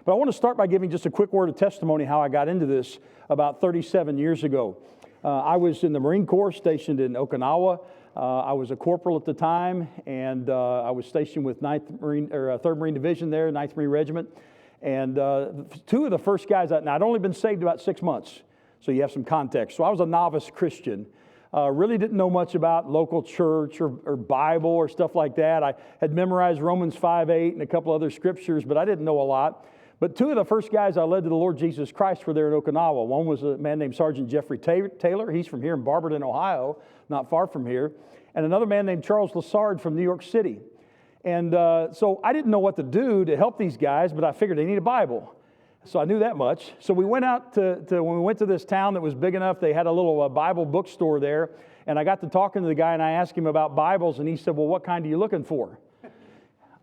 But I want to start by giving just a quick word of testimony how I got into this about 37 years ago. I was in the Marine Corps stationed in Okinawa. I was a corporal at the time, and I was stationed with 3rd Marine Division there, 9th Marine Regiment. And two of the first guys, now I'd only been saved about 6 months, so you have some context. So I was a novice Christian. Really didn't know much about local church or Bible or stuff like that. I had memorized Romans 5:8 and a couple other scriptures, but I didn't know a lot. But two of the first guys I led to the Lord Jesus Christ were there in Okinawa. One was a man named Sergeant Jeffrey Taylor. He's from here in Barberton, Ohio, not far from here. And another man named Charles Lassard from New York City. And so I didn't know what to do to help these guys, but I figured they need a Bible. So I knew that much. So we went out to when we went to this town that was big enough, they had a little Bible bookstore there. And I got to talking to the guy, and I asked him about Bibles, and he said, well, what kind are you looking for?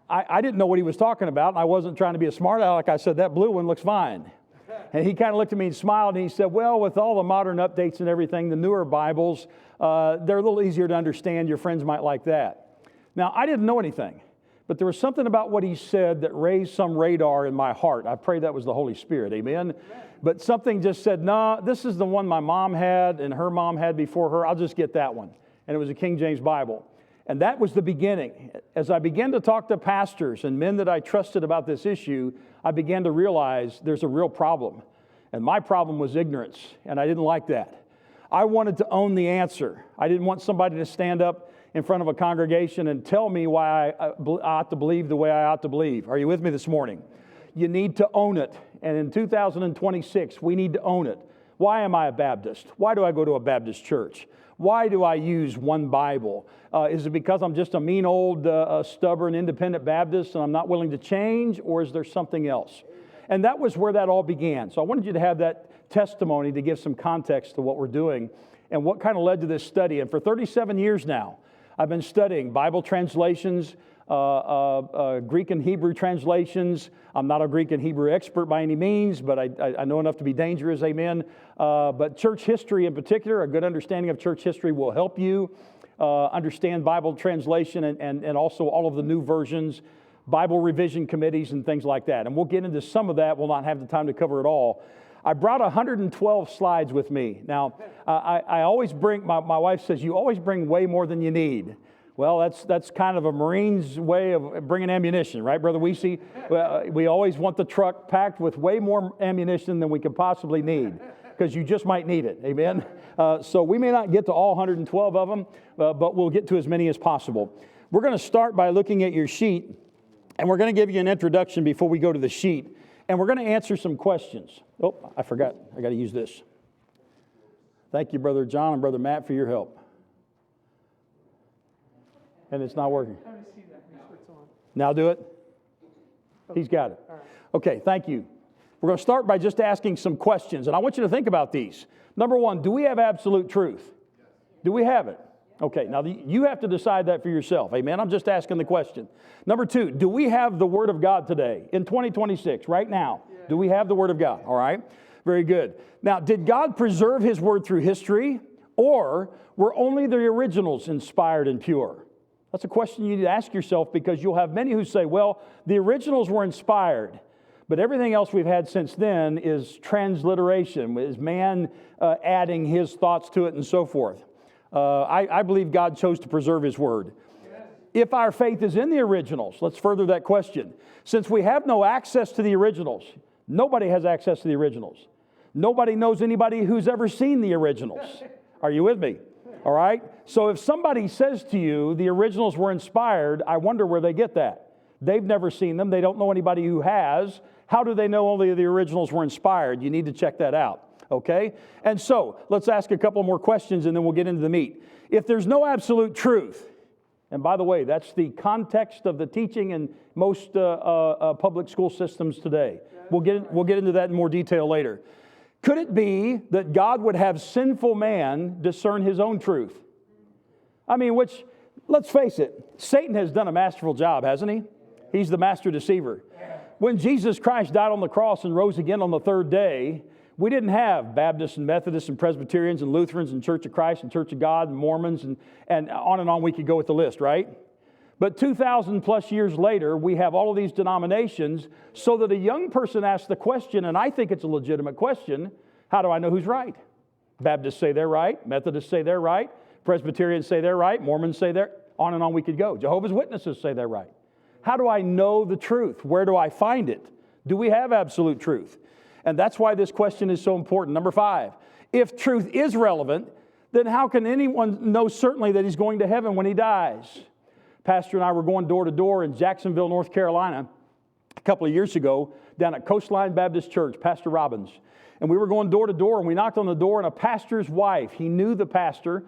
I didn't know what he was talking about, and I wasn't trying to be a smart aleck. I said, that blue one looks fine. And he kind of looked at me and smiled, and he said, well, with all the modern updates and everything, the newer Bibles, they're a little easier to understand. Your friends might like that. Now, I didn't know anything, but there was something about what he said that raised some radar in my heart. I pray that was the Holy Spirit, amen? But something just said, no, this is the one my mom had and her mom had before her. I'll just get that one. And it was a King James Bible. And that was the beginning. As I began to talk to pastors and men that I trusted about this issue, I began to realize there's a real problem. And my problem was ignorance, and I didn't like that. I wanted to own the answer. I didn't want somebody to stand up in front of a congregation and tell me why I ought to believe the way I ought to believe. Are you with me this morning? You need to own it. And in 2026, we need to own it. Why am I a Baptist? Why do I go to a Baptist church? Why do I use one Bible? Is it because I'm just a mean old stubborn independent Baptist and I'm not willing to change, or is there something else? And that was where that all began. So I wanted you to have that testimony to give some context to what we're doing and what kind of led to this study. And for 37 years now, I've been studying Bible translations, Greek and Hebrew translations. I'm not a Greek and Hebrew expert by any means, but I know enough to be dangerous, amen. But church history in particular, a good understanding of church history will help you understand Bible translation and also all of the new versions, Bible revision committees and things like that. And we'll get into some of that. We'll not have the time to cover it all. I brought 112 slides with me. Now, I always bring, my wife says, you always bring way more than you need. Well, that's kind of a Marine's way of bringing ammunition, right, Brother Weesey? We always want the truck packed with way more ammunition than we could possibly need, because you just might need it, amen? So we may not get to all 112 of them, but we'll get to as many as possible. We're going to start by looking at your sheet, and we're going to give you an introduction before we go to the sheet, and we're going to answer some questions. Oh, I forgot. I got to use this. Thank you, Brother John and Brother Matt, for your help. And it's not working. Now do it. He's got it. Okay, thank you. We're going to start by just asking some questions, and I want you to think about these. Number one, do we have absolute truth? Do we have it? Okay, now you have to decide that for yourself. Amen? I'm just asking the question. Number two, do we have the Word of God today in 2026, right now? Do we have the Word of God? All right, very good. Now, did God preserve His Word through history, or were only the originals inspired and pure? That's a question you need to ask yourself, because you'll have many who say, well, the originals were inspired, but everything else we've had since then is transliteration, is man adding his thoughts to it and so forth. I believe God chose to preserve His Word. If our faith is in the originals, let's further that question. Since we have no access to the originals, nobody has access to the originals. Nobody knows anybody who's ever seen the originals. Are you with me? All right? So if somebody says to you the originals were inspired, I wonder where they get that. They've never seen them. They don't know anybody who has. How do they know only the originals were inspired? You need to check that out. Okay? And so let's ask a couple more questions and then we'll get into the meat. If there's no absolute truth, and by the way, that's the context of the teaching in most public school systems today. We'll get into that in more detail later. Could it be that God would have sinful man discern his own truth? I mean, which, let's face it, Satan has done a masterful job, hasn't he? He's the master deceiver. When Jesus Christ died on the cross and rose again on the third day, we didn't have Baptists and Methodists and Presbyterians and Lutherans and Church of Christ and Church of God and Mormons and on we could go with the list, right? But 2,000 plus years later, we have all of these denominations so that a young person asks the question, and I think it's a legitimate question, how do I know who's right? Baptists say they're right. Methodists say they're right. Presbyterians say they're right. Mormons say they're, on and on we could go. Jehovah's Witnesses say they're right. How do I know the truth? Where do I find it? Do we have absolute truth? And that's why this question is so important. Number 5, if truth is relevant, then how can anyone know certainly that he's going to heaven when he dies? Pastor and I were going door to door in Jacksonville, North Carolina, a couple of years ago, down at Coastline Baptist Church, Pastor Robbins. And we were going door to door, and we knocked on the door, and a pastor's wife, he knew the pastor,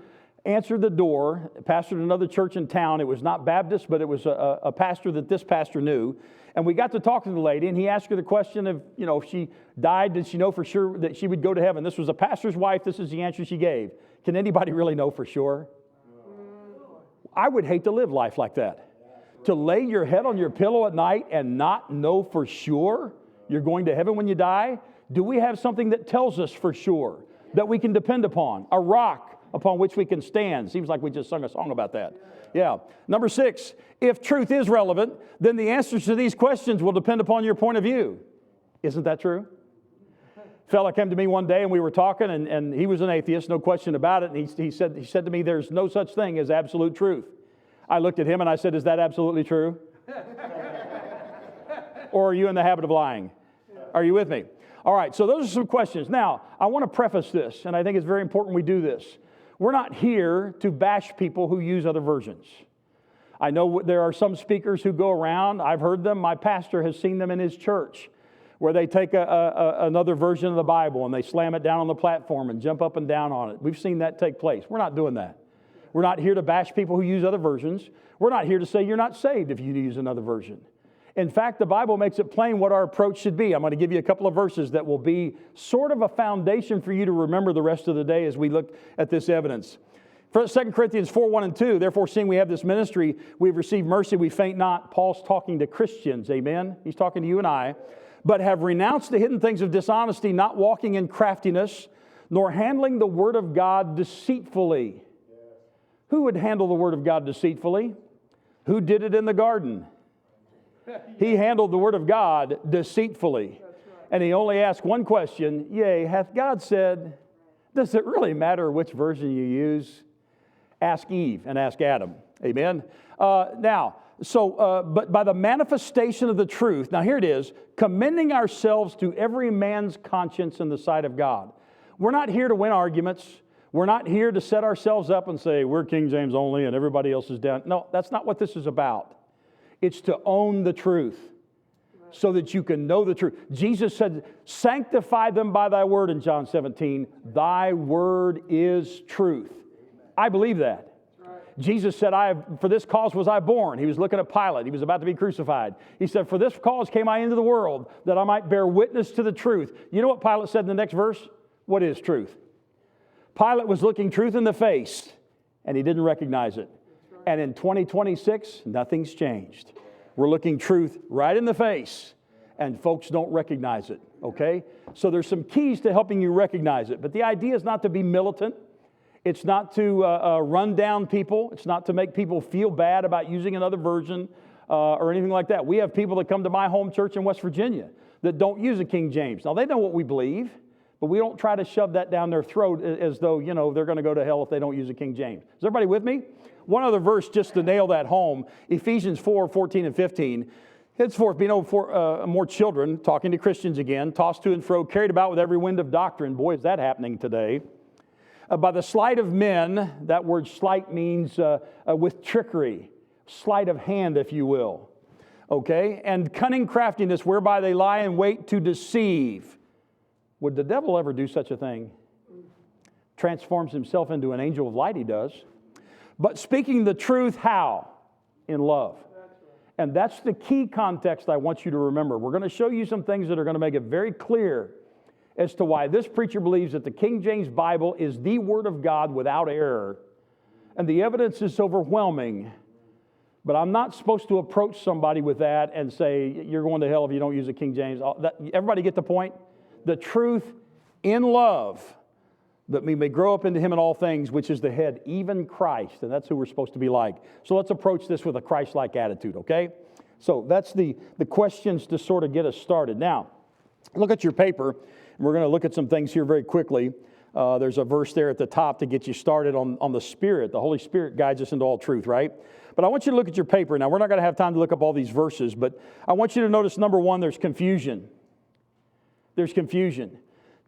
answered the door, pastored another church in town. It was not Baptist, but it was a pastor that this pastor knew. And we got to talk to the lady, and he asked her the question of, if she died, did she know for sure that she would go to heaven? This was a pastor's wife. This is the answer she gave. Can anybody really know for sure? I would hate to live life like that. To lay your head on your pillow at night and not know for sure you're going to heaven when you die? Do we have something that tells us for sure that we can depend upon? A rock upon which we can stand. Seems like we just sung a song about that. Yeah. Number 6, if truth is relevant, then the answers to these questions will depend upon your point of view. Isn't that true? A fella came to me one day and we were talking, and he was an atheist, no question about it. And he said to me, there's no such thing as absolute truth. I looked at him and I said, is that absolutely true? Or are you in the habit of lying? Are you with me? All right, so those are some questions. Now, I want to preface this, and I think it's very important we do this. We're not here to bash people who use other versions. I know there are some speakers who go around. I've heard them. My pastor has seen them in his church, where they take another version of the Bible and they slam it down on the platform and jump up and down on it. We've seen that take place. We're not doing that. We're not here to bash people who use other versions. We're not here to say you're not saved if you use another version. In fact, the Bible makes it plain what our approach should be. I'm going to give you a couple of verses that will be sort of a foundation for you to remember the rest of the day as we look at this evidence. 2 Corinthians 4:1-2, therefore, seeing we have this ministry, we've received mercy, we faint not. Paul's talking to Christians, amen? He's talking to you and I. But have renounced the hidden things of dishonesty, not walking in craftiness, nor handling the word of God deceitfully. Who would handle the word of God deceitfully? Who did it in the garden? He handled the word of God deceitfully. And he only asked one question, yea, hath God said, does it really matter which version you use? Ask Eve and ask Adam. Amen? But by the manifestation of the truth, now here it is, commending ourselves to every man's conscience in the sight of God. We're not here to win arguments. We're not here to set ourselves up and say, we're King James only and everybody else is down. No, that's not what this is about. It's to own the truth so that you can know the truth. Jesus said, sanctify them by thy word in John 17. Thy word is truth. I believe that. Jesus said, for this cause was I born. He was looking at Pilate. He was about to be crucified. He said, for this cause came I into the world, that I might bear witness to the truth. You know what Pilate said in the next verse? What is truth? Pilate was looking truth in the face, and he didn't recognize it. And in 2026, nothing's changed. We're looking truth right in the face, and folks don't recognize it, okay? So there's some keys to helping you recognize it. But the idea is not to be militant. It's not to run down people. It's not to make people feel bad about using another version or anything like that. We have people that come to my home church in West Virginia that don't use a King James. Now, they know what we believe, but we don't try to shove that down their throat as though, they're going to go to hell if they don't use a King James. Is everybody with me? One other verse just to nail that home, Ephesians 4:14-15. Henceforth, be no more children, talking to Christians again, tossed to and fro, carried about with every wind of doctrine. Boy, is that happening today. By the sleight of men, that word sleight means with trickery, sleight of hand, if you will. Okay? And cunning craftiness, whereby they lie in wait to deceive. Would the devil ever do such a thing? Transforms himself into an angel of light, he does. But speaking the truth, how? In love. And that's the key context I want you to remember. We're going to show you some things that are going to make it very clear as to why this preacher believes that the King James Bible is the Word of God without error. And the evidence is overwhelming. But I'm not supposed to approach somebody with that and say, you're going to hell if you don't use the King James. Everybody get the point? The truth in love that we may grow up into him in all things, which is the head, even Christ. And that's who we're supposed to be like. So let's approach this with a Christ-like attitude, okay? So that's the questions to sort of get us started. Now, look at your paper, and we're going to look at some things here very quickly. There's a verse there at the top to get you started on the Spirit. The Holy Spirit guides us into all truth, right? But I want you to look at your paper. Now, we're not going to have time to look up all these verses, but I want you to notice, number one, there's confusion. There's confusion.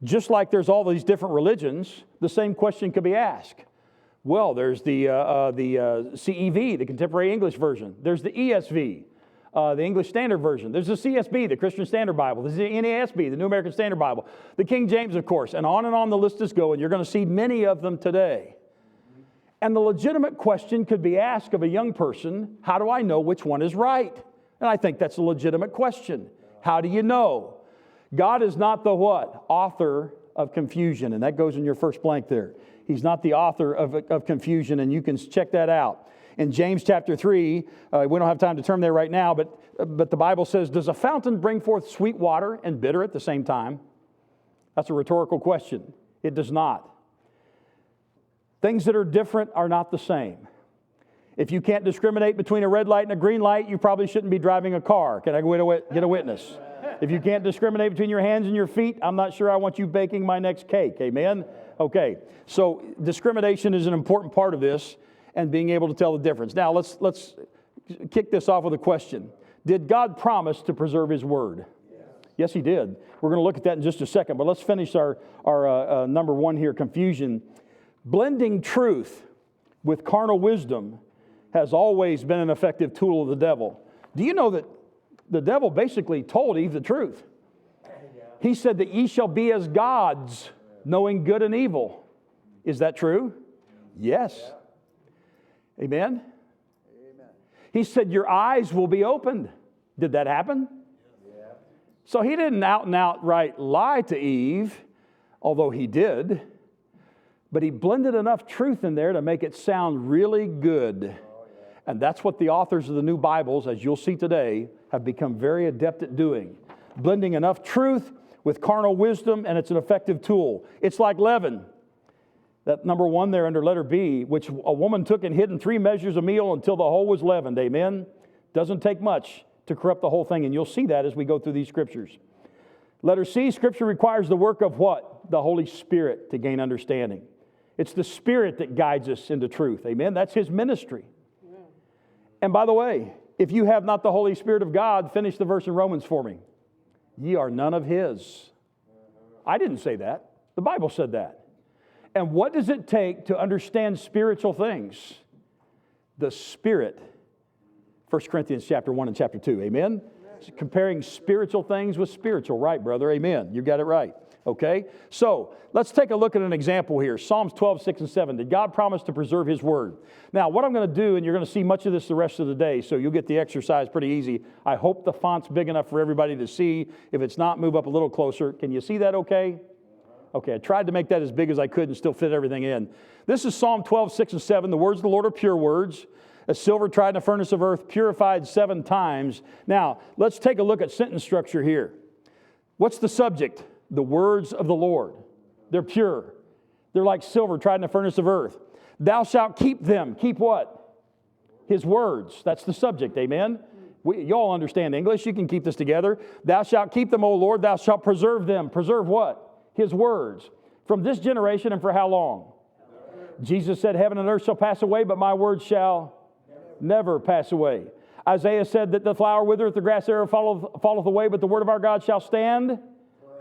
Just like there's all these different religions, the same question could be asked. Well, there's the CEV, the Contemporary English Version. There's the ESV, the English Standard Version. There's the CSB, the Christian Standard Bible. There's the NASB, the New American Standard Bible. The King James, of course. And on the list is going. You're going to see many of them today. And the legitimate question could be asked of a young person, how do I know which one is right? And I think that's a legitimate question. How do you know? God is not the what? Author of confusion. And that goes in your first blank there. He's not the author of confusion, and you can check that out. In James chapter 3, we don't have time to turn there right now, but the Bible says, does a fountain bring forth sweet water and bitter at the same time? That's a rhetorical question. It does not. Things that are different are not the same. If you can't discriminate between a red light and a green light, you probably shouldn't be driving a car. Can I get a witness? If you can't discriminate between your hands and your feet, I'm not sure I want you baking my next cake. Amen? Okay. So discrimination is an important part of this and being able to tell the difference. Now, let's kick this off with a question. Did God promise to preserve His Word? Yes, He did. We're going to look at that in just a second, but let's finish our number one here, confusion. Blending truth with carnal wisdom has always been an effective tool of the devil. Do you know that the devil basically told Eve the truth? He said that ye shall be as gods, knowing good and evil. Is that true? Yes. Amen? He said your eyes will be opened. Did that happen? So he didn't out and outright lie to Eve, although he did. But he blended enough truth in there to make it sound really good. And that's what the authors of the new Bibles, as you'll see today, have become very adept at doing. Blending enough truth with carnal wisdom, and it's an effective tool. It's like leaven. That number one there under letter B, which a woman took and hid in 3 measures of meal until the whole was leavened. Amen? Doesn't take much to corrupt the whole thing, and you'll see that as we go through these scriptures. Letter C, Scripture requires the work of what? The Holy Spirit to gain understanding. It's the Spirit that guides us into truth. Amen? That's His ministry. And by the way, if you have not the Holy Spirit of God, finish the verse in Romans for me. Ye are none of His. I didn't say that. The Bible said that. And what does it take to understand spiritual things? The Spirit. 1 Corinthians chapter 1 and chapter 2. Amen? Comparing spiritual things with spiritual. Right, brother? Amen. You got it right. Okay? So, let's take a look at an example here. Psalms 12, 6, and 7. Did God promise to preserve His Word? Now, what I'm going to do, and you're going to see much of this the rest of the day, so you'll get the exercise pretty easy. I hope the font's big enough for everybody to see. If it's not, move up a little closer. Can you see that okay? Okay, I tried to make that as big as I could and still fit everything in. This is Psalm 12, 6, and 7. The words of the Lord are pure words, as silver tried in a furnace of earth, purified 7 times. Now, let's take a look at sentence structure here. What's the subject? The words of the Lord. They're pure. They're like silver tried in a furnace of earth. Thou shalt keep them. Keep what? His words. That's the subject. Amen? You all understand English. You can keep this together. Thou shalt keep them, O Lord. Thou shalt preserve them. Preserve what? His words. From this generation and for how long? Jesus said, heaven and earth shall pass away, but my words shall never pass away. Isaiah said that the flower withereth, the grass thereof falleth away, but the word of our God shall stand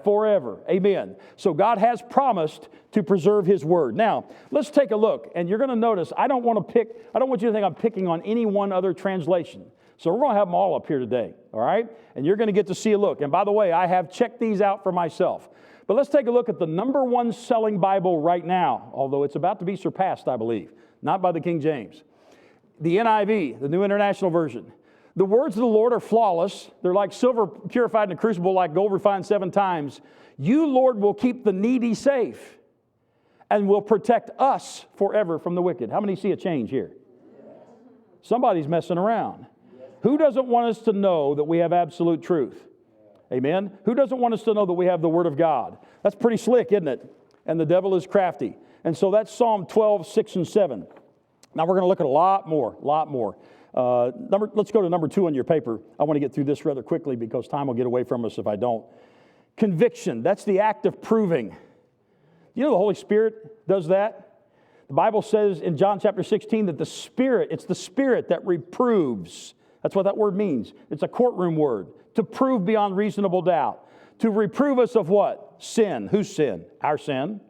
forever. Amen. So God has promised to preserve His Word. Now, let's take a look, and you're going to notice, I don't want you to think I'm picking on any one other translation. So we're going to have them all up here today, all right? And you're going to get to see a look. And by the way, I have checked these out for myself. But let's take a look at the number one selling Bible right now, although it's about to be surpassed, I believe, not by the King James. The NIV, the New International Version. The words of the Lord are flawless. They're like silver purified in a crucible, like gold refined 7 times. You, Lord, will keep the needy safe and will protect us forever from the wicked. How many see a change here? Somebody's messing around. Who doesn't want us to know that we have absolute truth? Amen? Who doesn't want us to know that we have the Word of God? That's pretty slick, isn't it? and the devil is crafty. And so that's Psalm 12, 6 and 7. Now we're going to look at a lot more. Let's go to number 2 on your paper. I want to get through this rather quickly because time will get away from us if I don't. Conviction, that's the act of proving. You know the Holy Spirit does that? The Bible says in John chapter 16 that it's the Spirit that reproves. That's what that word means. It's a courtroom word. To prove beyond reasonable doubt. To reprove us of what? Sin. Whose sin? Our sin.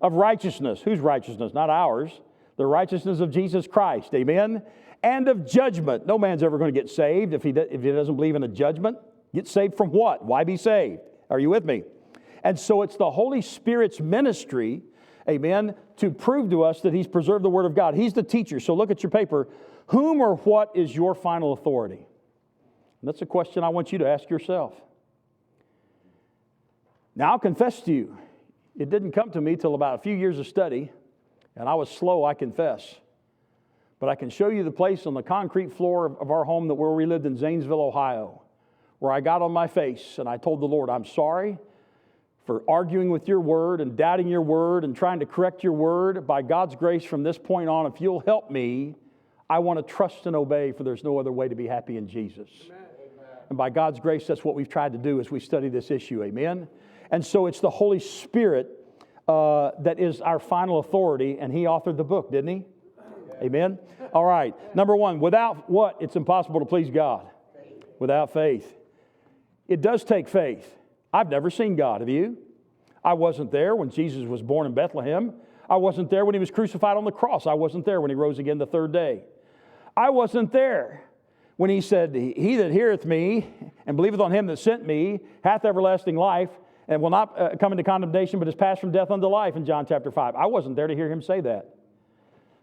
Of righteousness. Whose righteousness? Not ours. The righteousness of Jesus Christ. Amen? And of judgment. No man's ever going to get saved if he doesn't believe in a judgment. Get saved from what? Why be saved? Are you with me? And so it's the Holy Spirit's ministry, amen, to prove to us that He's preserved the Word of God. He's the teacher. So look at your paper. Whom or what is your final authority? And that's a question I want you to ask yourself. Now, I'll confess to you, it didn't come to me till about a few years of study, and I was slow, I confess. But I can show you the place on the concrete floor of our home where we lived in Zanesville, Ohio, where I got on my face and I told the Lord, I'm sorry for arguing with your word and doubting your word and trying to correct your word. By God's grace, from this point on, if you'll help me, I want to trust and obey, for there's no other way to be happy in Jesus. Amen. And by God's grace, that's what we've tried to do as we study this issue. Amen? And so it's the Holy Spirit that is our final authority, and He authored the book, didn't He? Amen? All right. Number 1, without what? It's impossible to please God. Without faith. It does take faith. I've never seen God. Have you? I wasn't there when Jesus was born in Bethlehem. I wasn't there when He was crucified on the cross. I wasn't there when He rose again the third day. I wasn't there when He said, He that heareth me and believeth on Him that sent me hath everlasting life and will not come into condemnation, but is passed from death unto life in John chapter 5. I wasn't there to hear Him say that.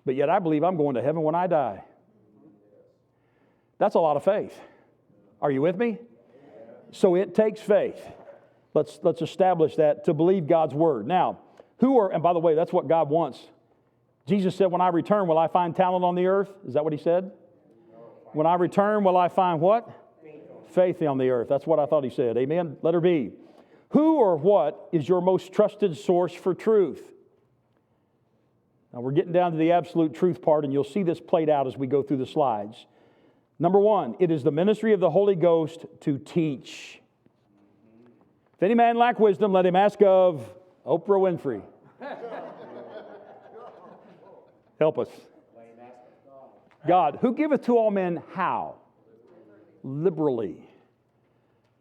But yet I believe I'm going to heaven when I die. That's a lot of faith. Are you with me? So it takes faith. Let's establish that, to believe God's word. Now, and by the way, that's what God wants. Jesus said, when I return, will I find talent on the earth? Is that what He said? When I return, will I find what? Faith on the earth. That's what I thought He said. Amen. Let her be. Who or what is your most trusted source for truth? Now, we're getting down to the absolute truth part, and you'll see this played out as we go through the slides. Number 1, it is the ministry of the Holy Ghost to teach. If any man lack wisdom, let him ask of Oprah Winfrey. Help us. God, who giveth to all men how? Liberally.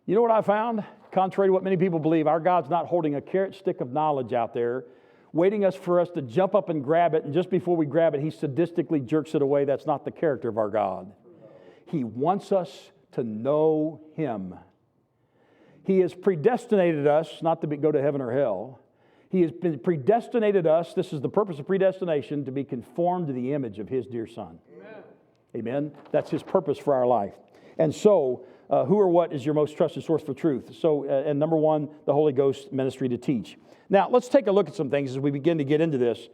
You know what I found? Contrary to what many people believe, our God's not holding a carrot stick of knowledge out there, waiting for us to jump up and grab it, and just before we grab it, He sadistically jerks it away. That's not the character of our God. He wants us to know Him. He has predestinated us not to go to heaven or hell. He has predestinated us, this is the purpose of predestination, to be conformed to the image of His dear Son. Amen. Amen. That's His purpose for our life. And so, who or what is your most trusted source for truth? So, and number 1, the Holy Ghost ministry to teach. Now, let's take a look at some things as we begin to get into this.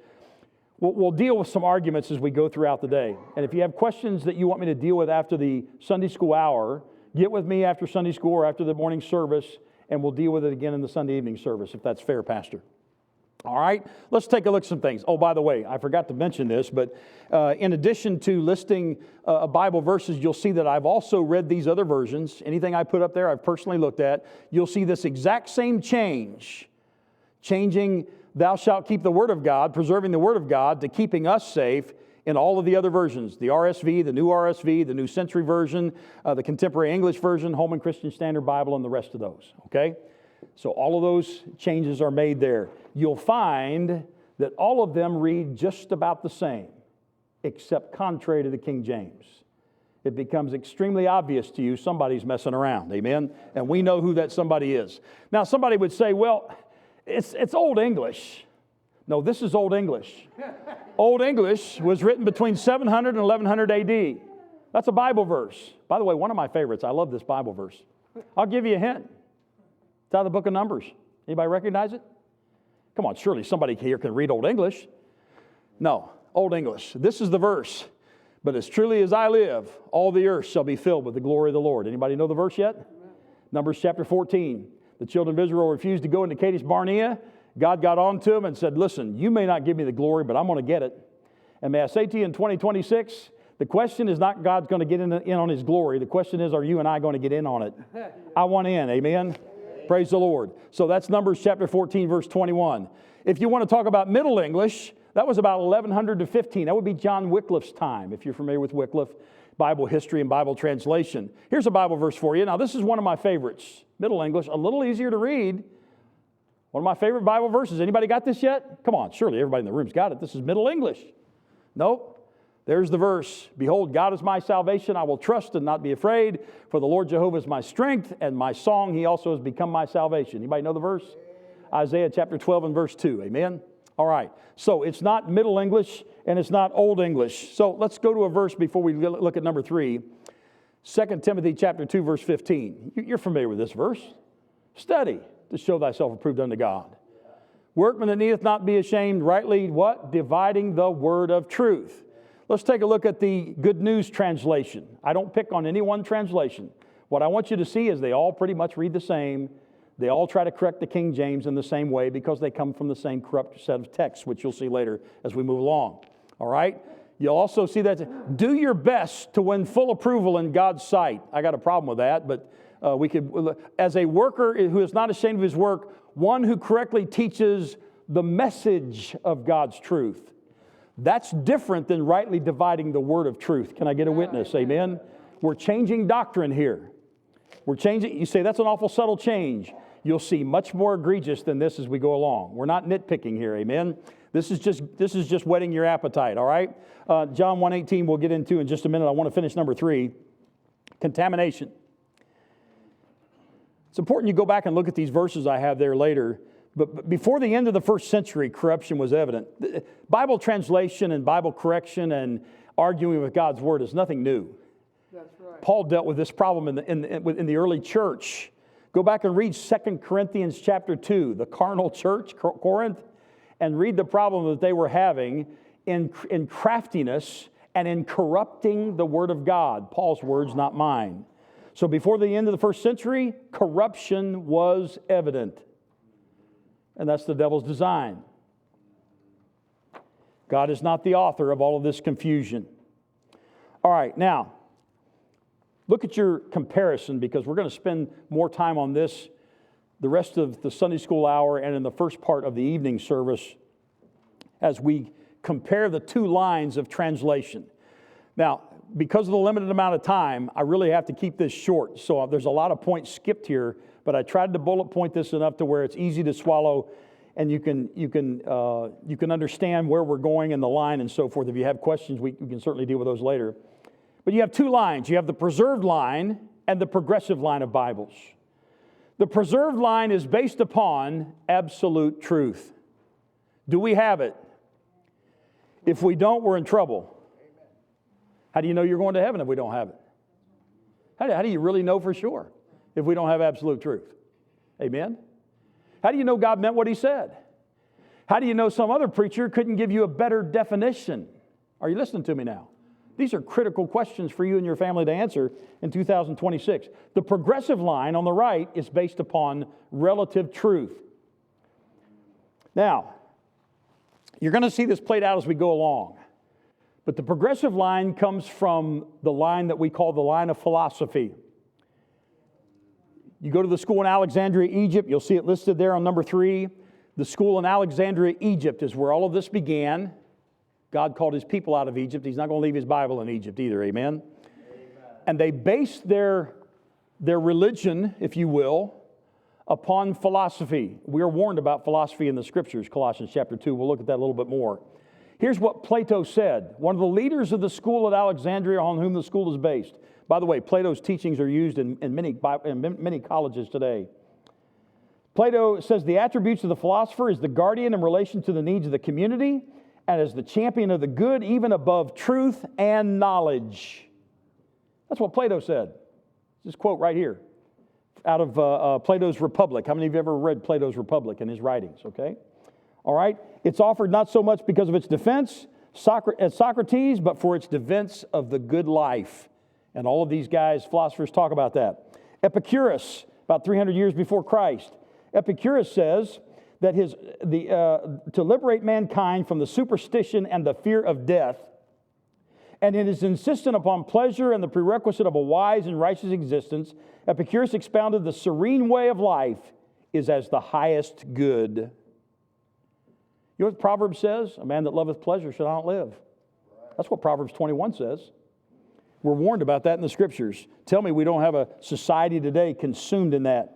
We'll deal with some arguments as we go throughout the day. And if you have questions that you want me to deal with after the Sunday school hour, get with me after Sunday school or after the morning service, and we'll deal with it again in the Sunday evening service, if that's fair, Pastor. All right, let's take a look at some things. Oh, by the way, I forgot to mention this, but in addition to listing Bible verses, you'll see that I've also read these other versions. Anything I put up there, I've personally looked at. You'll see this exact same changing thou shalt keep the Word of God, preserving the Word of God, to keeping us safe in all of the other versions. The RSV, the New Century Version, the Contemporary English Version, Holman Christian Standard Bible, and the rest of those, okay? So all of those changes are made there. You'll find that all of them read just about the same, except contrary to the King James. It becomes extremely obvious to you somebody's messing around, amen? And we know who that somebody is. Now, somebody would say, well, it's Old English. No, this is Old English. Old English was written between 700 and 1100 AD. That's a Bible verse. By the way, one of my favorites. I love this Bible verse. I'll give you a hint. It's out of the book of Numbers. Anybody recognize it? Come on, surely somebody here can read Old English. No, Old English. This is the verse. But as truly as I live, all the earth shall be filled with the glory of the Lord. Anybody know the verse yet? Numbers chapter 14. The children of Israel refused to go into Kadesh Barnea, God got on to him and said, listen, you may not give me the glory, but I'm going to get it. And may I say to you in 2026, the question is not God's going to get in on his glory. The question is, are you and I going to get in on it? I want in. Amen? Praise the Lord. So that's Numbers chapter 14, verse 21. If you want to talk about Middle English, that was about 1100 to 15. That would be John Wycliffe's time, if you're familiar with Wycliffe, Bible history and Bible translation. Here's a Bible verse for you. Now, this is one of my favorites. Middle English, a little easier to read. One of my favorite Bible verses. Anybody got this yet? Come on, surely everybody in the room's got it. This is Middle English. Nope. There's the verse. Behold, God is my salvation. I will trust and not be afraid. For the Lord Jehovah is my strength and my song. He also has become my salvation. Anybody know the verse? Isaiah chapter 12 and verse 2. Amen? All right. So it's not Middle English and it's not Old English. So let's go to a verse before we look at number 3. 2 Timothy chapter 2 verse 15. You're familiar with this verse. Study to show thyself approved unto God. Workman that needeth not be ashamed, rightly what? Dividing the word of truth. Let's take a look at the Good News translation. I don't pick on any one translation. What I want you to see is they all pretty much read the same. They all try to correct the King James in the same way because they come from the same corrupt set of texts, which you'll see later as we move along. All right? You'll also see that do your best to win full approval in God's sight. I got a problem with that, but we could, as a worker who is not ashamed of his work, one who correctly teaches the message of God's truth. That's different than rightly dividing the word of truth. Can I get a witness? Amen? We're changing doctrine here. We're changing. You say, that's an awful subtle change. You'll see much more egregious than this as we go along. We're not nitpicking here. Amen? This is just whetting your appetite, all right? John 1:18 we'll get into in just a minute. I want to finish number 3. Contamination. It's important you go back and look at these verses I have there later. But before the end of the first century, corruption was evident. Bible translation and Bible correction and arguing with God's word is nothing new. That's right. Paul dealt with this problem in the early church. Go back and read 2 Corinthians chapter 2, the carnal church, Corinth, and read the problem that they were having in craftiness and in corrupting the word of God. Paul's words, not mine. So before the end of the first century, corruption was evident. And that's the devil's design. God is not the author of all of this confusion. All right, now, look at your comparison because we're going to spend more time on this the rest of the Sunday school hour and in the first part of the evening service as we compare the two lines of translation. Now, because of the limited amount of time, I really have to keep this short. So there's a lot of points skipped here, but I tried to bullet point this enough to where it's easy to swallow and you can understand where we're going in the line and so forth. If you have questions, we can certainly deal with those later. But you have two lines. You have the preserved line and the progressive line of Bibles. The preserved line is based upon absolute truth. Do we have it? If we don't, we're in trouble. How do you know you're going to heaven if we don't have it? How do you really know for sure if we don't have absolute truth? Amen? How do you know God meant what He said? How do you know some other preacher couldn't give you a better definition? Are you listening to me now? These are critical questions for you and your family to answer in 2026. The progressive line on the right is based upon relative truth. Now, you're going to see this played out as we go along. But the progressive line comes from the line that we call the line of philosophy. You go to the school in Alexandria, Egypt, you'll see it listed there on number 3. The school in Alexandria, Egypt is where all of this began. God called His people out of Egypt. He's not going to leave His Bible in Egypt either, amen? And they based their religion, if you will, upon philosophy. We are warned about philosophy in the Scriptures, Colossians chapter 2. We'll look at that a little bit more. Here's what Plato said, one of the leaders of the school at Alexandria on whom the school is based. By the way, Plato's teachings are used in many colleges today. Plato says the attributes of the philosopher is the guardian in relation to the needs of the community and as the champion of the good, even above truth and knowledge. That's what Plato said. This quote right here out of Plato's Republic. How many of you have ever read Plato's Republic in his writings? Okay. All right. It's offered not so much because of its defense as Socrates, but for its defense of the good life. And all of these guys, philosophers, talk about that. Epicurus, about 300 years before Christ. Epicurus says that to liberate mankind from the superstition and the fear of death, and it is insistent upon pleasure and the prerequisite of a wise and righteous existence, Epicurus expounded the serene way of life is as the highest good. You know what Proverbs says? A man that loveth pleasure shall not live. That's what Proverbs 21 says. We're warned about that in the Scriptures. Tell me we don't have a society today consumed in that.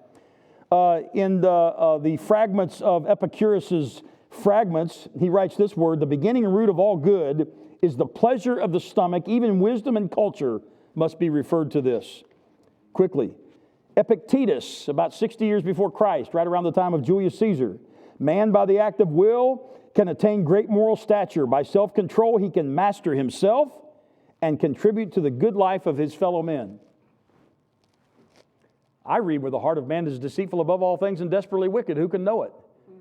In the fragments of Epicurus's fragments, he writes this word: the beginning and root of all good is the pleasure of the stomach. Even wisdom and culture must be referred to this. Quickly, Epictetus, about 60 years before Christ, right around the time of Julius Caesar. Man by the act of will can attain great moral stature. By self-control he can master himself and contribute to the good life of his fellow men. I read where the heart of man is deceitful above all things and desperately wicked. Who can know it?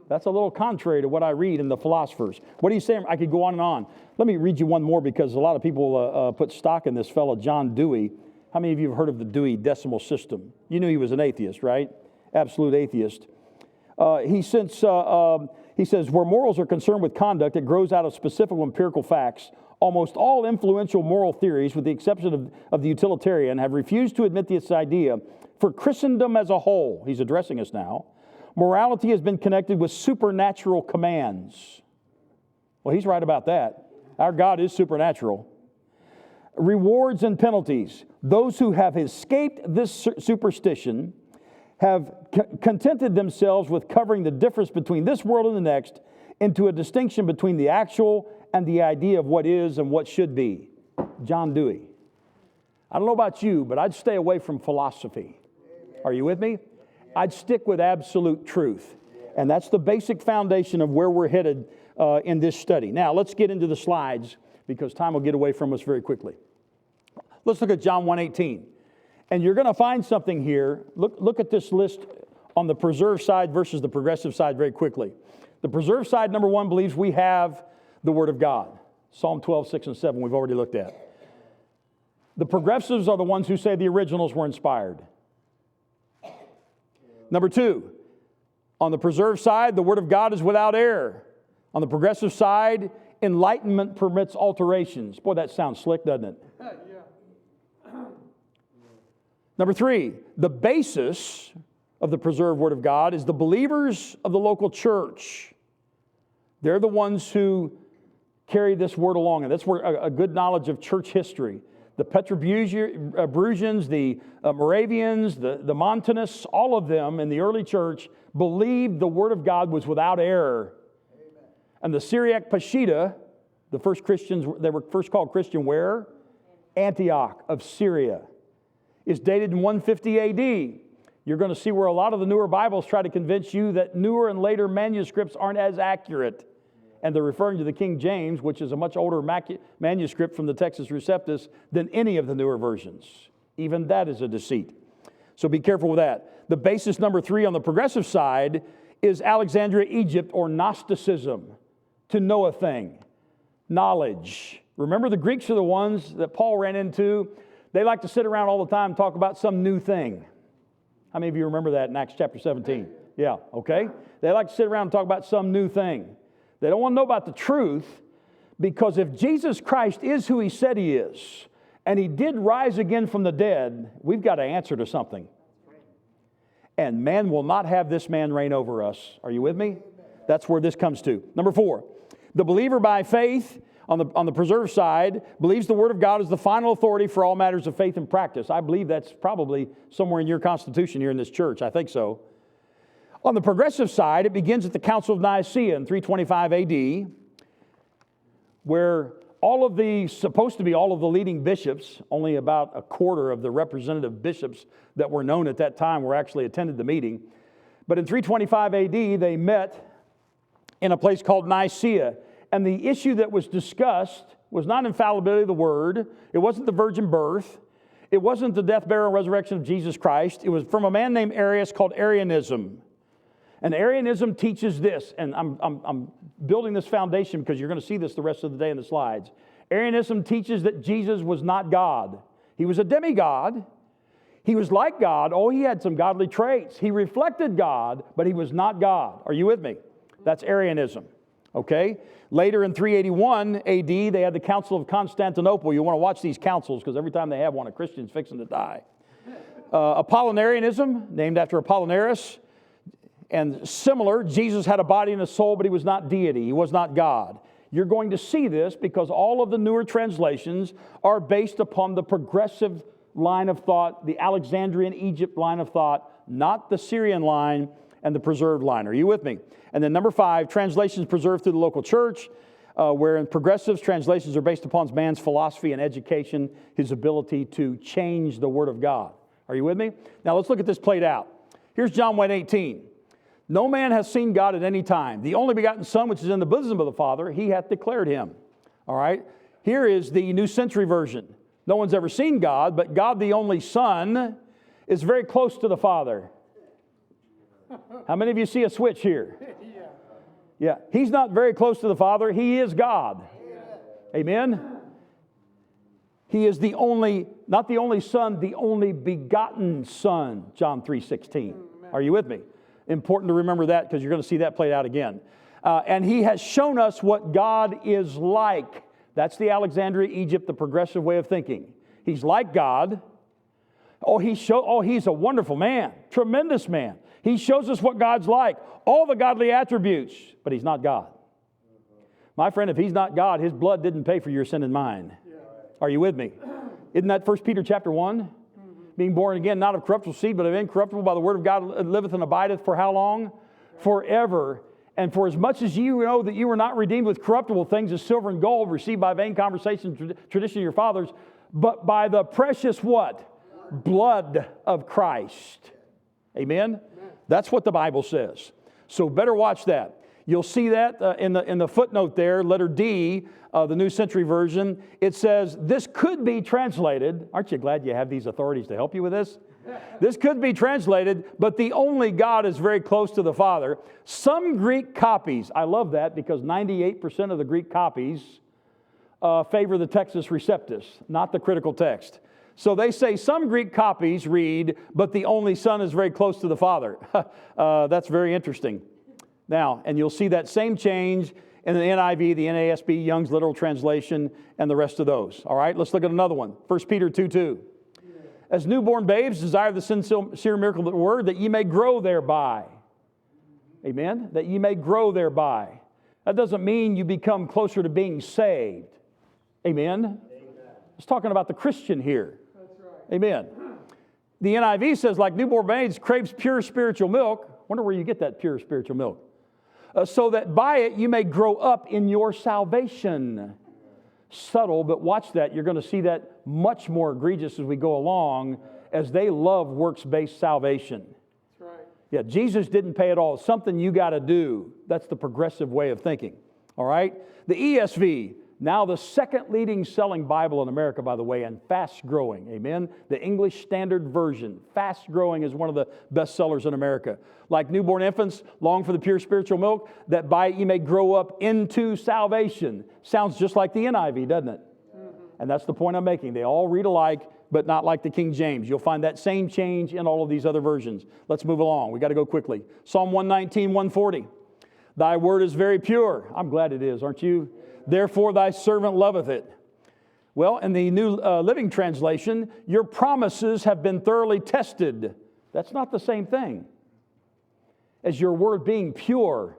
That's a little contrary to what I read in the philosophers. What are you saying? I could go on and on. Let me read you one more, because a lot of people put stock in this fellow, John Dewey. How many of you have heard of the Dewey Decimal System? You knew he was an atheist, right? Absolute atheist. He says, where morals are concerned with conduct, it grows out of specific empirical facts. Almost all influential moral theories, with the exception of the utilitarian, have refused to admit this idea. For Christendom as a whole, he's addressing us now, morality has been connected with supernatural commands. Well, he's right about that. Our God is supernatural. Rewards and penalties. Those who have escaped this superstition have contented themselves with covering the difference between this world and the next into a distinction between the actual and the idea of what is and what should be. John Dewey. I don't know about you, but I'd stay away from philosophy. Are you with me? I'd stick with absolute truth. And that's the basic foundation of where we're headed in this study. Now, let's get into the slides, because time will get away from us very quickly. Let's look at John 1:18. And you're going to find something here. Look at this list on the preserved side versus the progressive side very quickly. The preserved side, number one, believes we have the Word of God. Psalm 12, 6, and 7 we've already looked at. The progressives are the ones who say the originals were inspired. Number two, on the preserved side, the Word of God is without error. On the progressive side, enlightenment permits alterations. Boy, that sounds slick, doesn't it? Number three, the basis of the preserved Word of God is the believers of the local church. They're the ones who carry this Word along, and that's where a good knowledge of church history. The Petrobrusians, the Moravians, the Montanists, all of them in the early church believed the Word of God was without error. Amen. And the Syriac Peshitta, the first Christians, they were first called Christian where? Antioch of Syria, is dated in 150 AD. You're going to see where a lot of the newer Bibles try to convince you that newer and later manuscripts aren't as accurate. And they're referring to the King James, which is a much older manuscript from the Textus Receptus than any of the newer versions. Even that is a deceit. So be careful with that. The basis number three on the progressive side is Alexandria, Egypt, or Gnosticism. To know a thing. Knowledge. Remember, the Greeks are the ones that Paul ran into. They like to sit around all the time and talk about some new thing. How many of you remember that in Acts chapter 17? Yeah, okay. They like to sit around and talk about some new thing. They don't want to know about the truth, because if Jesus Christ is who He said He is, and He did rise again from the dead, we've got to answer to something. And man will not have this man reign over us. Are you with me? That's where this comes to. Number four, the believer by faith on the preserved side believes the Word of God is the final authority for all matters of faith and practice. I believe that's probably somewhere in your constitution here in this church. I think so. On the progressive side, it begins at the Council of Nicaea in 325 AD, where supposed to be all of the leading bishops, only about a quarter of the representative bishops that were known at that time were actually attended the meeting. But in 325 AD, they met in a place called Nicaea. And the issue that was discussed was not infallibility of the Word. It wasn't the virgin birth. It wasn't the death, burial, and resurrection of Jesus Christ. It was from a man named Arius called Arianism. And Arianism teaches this, and I'm building this foundation because you're going to see this the rest of the day in the slides. Arianism teaches that Jesus was not God. He was a demigod. He was like God. Oh, he had some godly traits. He reflected God, but he was not God. Are you with me? That's Arianism. Okay? Later in 381 AD, they had the Council of Constantinople. You want to watch these councils because every time they have one, a Christian's fixing to die. Apollinarianism, named after Apollinaris. And similar, Jesus had a body and a soul, but he was not deity. He was not God. You're going to see this because all of the newer translations are based upon the progressive line of thought, the Alexandrian Egypt line of thought, not the Syrian line and the preserved line. Are you with me? And then number 5, translations preserved through the local church, where in progressives, translations are based upon man's philosophy and education, his ability to change the Word of God. Are you with me? Now let's look at this played out. Here's John 1:18. No man has seen God at any time. The only begotten Son, which is in the bosom of the Father, he hath declared him. All right? Here is the New Century Version. No one's ever seen God, but God the only Son is very close to the Father. How many of you see a switch here? Yeah. He's not very close to the Father. He is God. Amen? He is the only, not the only Son, the only begotten Son, John 3:16. Are you with me? Important to remember that because you're going to see that played out again. And he has shown us what God is like. That's the Alexandria, Egypt, the progressive way of thinking. He's like God. He's a wonderful man, tremendous man. He shows us what God's like, all the godly attributes, but he's not God. My friend, if he's not God, his blood didn't pay for your sin and mine. Are you with me? Isn't that 1 Peter chapter 1? Being born again, not of corruptible seed, but of incorruptible, by the word of God liveth and abideth for how long? Forever. And for as much as you know that you were not redeemed with corruptible things as silver and gold received by vain conversation, tradition of your fathers, but by the precious what? Blood of Christ. Amen? That's what the Bible says. So better watch that. You'll see that in the footnote there, letter D, the New Century Version. It says, this could be translated. Aren't you glad you have these authorities to help you with this? This could be translated, but the only God is very close to the Father. Some Greek copies, I love that because 98% of the Greek copies favor the Textus Receptus, not the critical text. So they say some Greek copies read, but the only Son is very close to the Father. That's very interesting. Now, and you'll see that same change in the NIV, the NASB, Young's Literal Translation, and the rest of those. All right, let's look at another one. 1 Peter 2:2. As newborn babes, desire the sincere miracle of the Word, that ye may grow thereby. Amen? That ye may grow thereby. That doesn't mean you become closer to being saved. Amen? It's talking about the Christian here. That's right. Amen. The NIV says, like newborn babes, craves pure spiritual milk. Wonder where you get that pure spiritual milk. So that by it you may grow up in your salvation. Subtle, but watch that. You're going to see that much more egregious as we go along, as they love works-based salvation. That's right. Yeah, Jesus didn't pay it all. It's something you got to do. That's the progressive way of thinking. All right? The ESV, now the second leading selling Bible in America, by the way, and fast growing. Amen? The English Standard Version, fast growing, is one of the best sellers in America. Like newborn infants, long for the pure spiritual milk, that by it you may grow up into salvation. Sounds just like the NIV, doesn't it? Mm-hmm. And that's the point I'm making. They all read alike, but not like the King James. You'll find that same change in all of these other versions. Let's move along. We got to go quickly. Psalm 119, 140. Thy word is very pure. I'm glad it is, aren't you? Therefore thy servant loveth it. Well, in the New Living Translation, your promises have been thoroughly tested. That's not the same thing as your word being pure.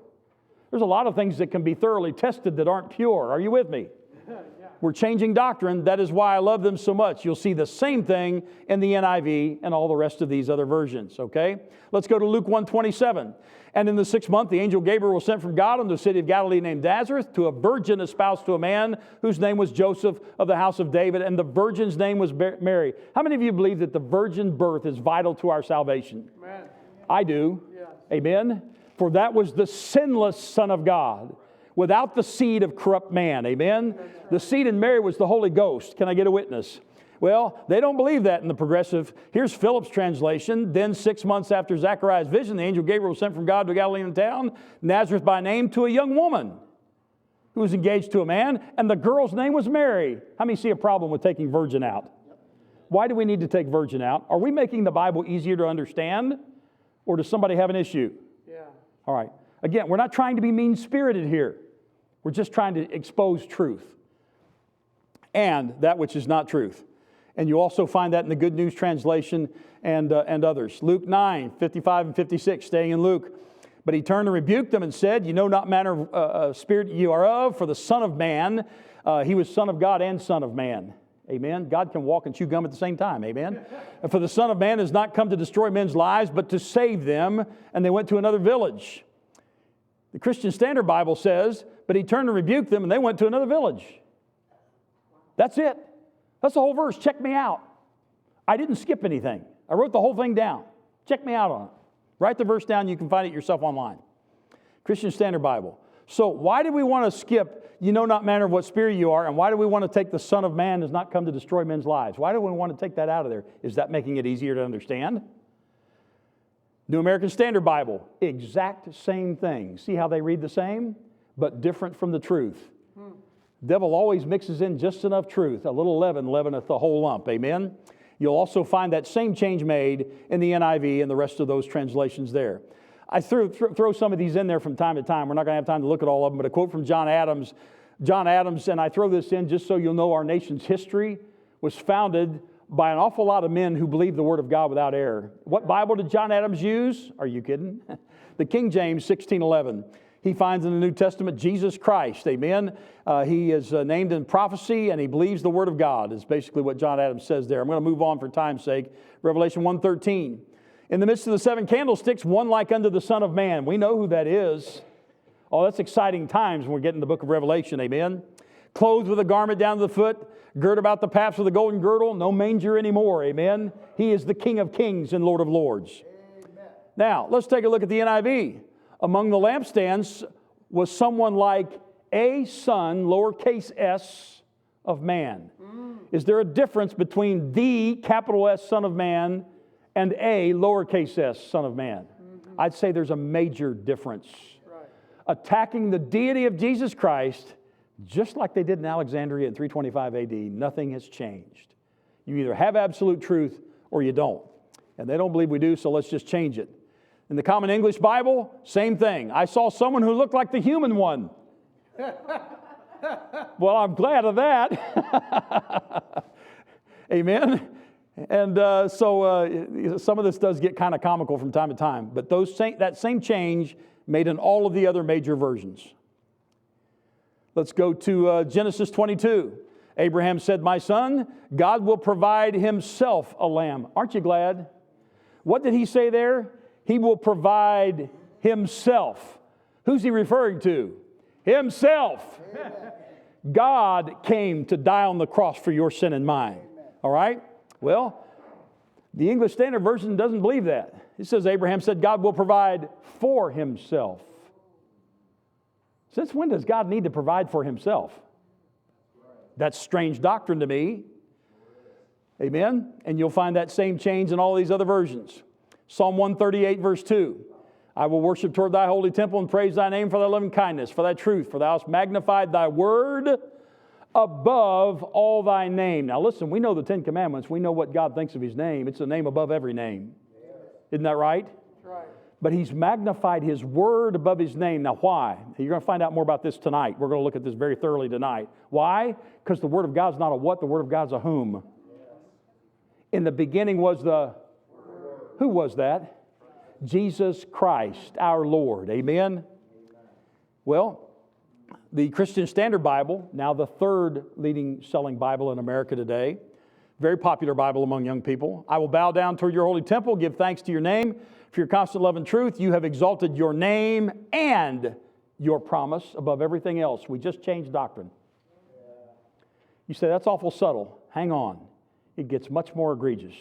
There's a lot of things that can be thoroughly tested that aren't pure. Are you with me? Yeah. We're changing doctrine. That is why I love them so much. You'll see the same thing in the NIV and all the rest of these other versions, okay? Let's go to Luke 1:27. And in the 6th month, the angel Gabriel was sent from God unto the city of Galilee named Nazareth to a virgin espoused to a man whose name was Joseph of the house of David, and the virgin's name was Mary. How many of you believe that the virgin birth is vital to our salvation? Amen. I do. Yes. Amen. For that was the sinless Son of God, without the seed of corrupt man. Amen. Right. The seed in Mary was the Holy Ghost. Can I get a witness? Well, they don't believe that in the progressive. Here's Philip's translation. Then 6 months after Zechariah's vision, the angel Gabriel was sent from God to a Galilean town, Nazareth by name, to a young woman who was engaged to a man, and the girl's name was Mary. How many see a problem with taking virgin out? Why do we need to take virgin out? Are we making the Bible easier to understand, or does somebody have an issue? Yeah. All right. Again, we're not trying to be mean-spirited here. We're just trying to expose truth and that which is not truth. And you also find that in the Good News Translation and others. Luke 9, 55 and 56, staying in Luke. But he turned and rebuked them and said, you know not manner of spirit you are of, for the Son of Man, he was Son of God and Son of Man. Amen. God can walk and chew gum at the same time. Amen. For the Son of Man has not come to destroy men's lives, but to save them. And they went to another village. The Christian Standard Bible says, but he turned and rebuked them, and they went to another village. That's it. That's the whole verse. Check me out. I didn't skip anything. I wrote the whole thing down. Check me out on it. Write the verse down. You can find it yourself online. Christian Standard Bible. So why do we want to skip, you know not manner of what spirit you are, and why do we want to take the Son of Man has not come to destroy men's lives? Why do we want to take that out of there? Is that making it easier to understand? New American Standard Bible, exact same thing. See how they read the same, but different from the truth. Devil always mixes in just enough truth. A little leaven leaveneth the whole lump. Amen? You'll also find that same change made in the NIV and the rest of those translations there. I throw some of these in there from time to time. We're not going to have time to look at all of them, but a quote from John Adams. John Adams, and I throw this in just so you'll know our nation's history, was founded by an awful lot of men who believed the Word of God without error. What Bible did John Adams use? Are you kidding? The King James, 1611. He finds in the New Testament Jesus Christ, amen. He is named in prophecy, and he believes the Word of God is basically what John Adams says there. I'm going to move on for time's sake. Revelation 1:13. In the midst of the seven candlesticks, one like unto the Son of Man. We know who that is. Oh, that's exciting times when we're getting the book of Revelation, amen. Clothed with a garment down to the foot, girt about the paps with a golden girdle, no manger anymore, amen. He is the King of kings and Lord of lords. Amen. Now, let's take a look at the NIV. Among the lampstands was someone like a son, lowercase s, of man. Is there a difference between the capital S Son of Man and a lowercase s Son of Man? I'd say there's a major difference. Right. Attacking the deity of Jesus Christ, just like they did in Alexandria in 325 AD, nothing has changed. You either have absolute truth or you don't. And they don't believe we do, so let's just change it. In the Common English Bible, same thing. I saw someone who looked like the human one. Well, I'm glad of that. Amen. And so some of this does get kind of comical from time to time. But that same change made in all of the other major versions. Let's go to Genesis 22. Abraham said, my son, God will provide himself a lamb. Aren't you glad? What did he say there? He will provide himself. Who's he referring to? Himself. Amen. God came to die on the cross for your sin and mine. Amen. All right? Well, the English Standard Version doesn't believe that. It says Abraham said God will provide for himself. Since when does God need to provide for himself? That's strange doctrine to me. Amen? And you'll find that same change in all these other versions. Psalm 138, verse 2. I will worship toward thy holy temple and praise thy name for thy loving kindness, for thy truth, for thou hast magnified thy word above all thy name. Now listen, we know the Ten Commandments. We know what God thinks of his name. It's a name above every name. Isn't that right? That's right. But he's magnified his word above his name. Now why? You're going to find out more about this tonight. We're going to look at this very thoroughly tonight. Why? Because the word of God's not a what, the word of God's a whom. In the beginning was the... Who was that? Jesus Christ, our Lord. Amen? Well, the Christian Standard Bible, now the third leading selling Bible in America today, very popular Bible among young people. I will bow down toward your holy temple, give thanks to your name. For your constant love and truth, you have exalted your name and your promise above everything else. We just changed doctrine. You say, that's awful subtle. Hang on. It gets much more egregious.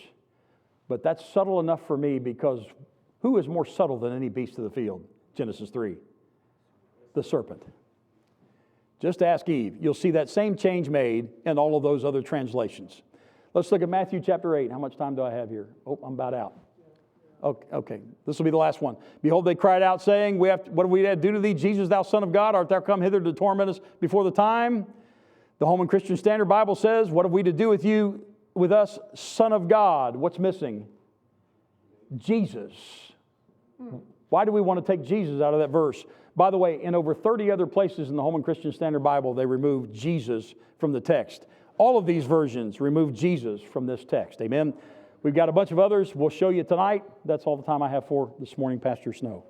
But that's subtle enough for me because who is more subtle than any beast of the field? Genesis 3. The serpent. Just ask Eve. You'll see that same change made in all of those other translations. Let's look at Matthew chapter 8. How much time do I have here? Oh, I'm about out. Okay. This will be the last one. Behold, they cried out, saying, what have we to do to thee, Jesus, thou Son of God? Art thou come hither to torment us before the time? The Holman Christian Standard Bible says, what have we to do with you, with us, Son of God? What's missing? Jesus. Why do we want to take Jesus out of that verse? By the way, in over 30 other places in the Holman Christian Standard Bible, they remove Jesus from the text. All of these versions remove Jesus from this text. Amen? We've got a bunch of others we'll show you tonight. That's all the time I have for this morning, Pastor Snow.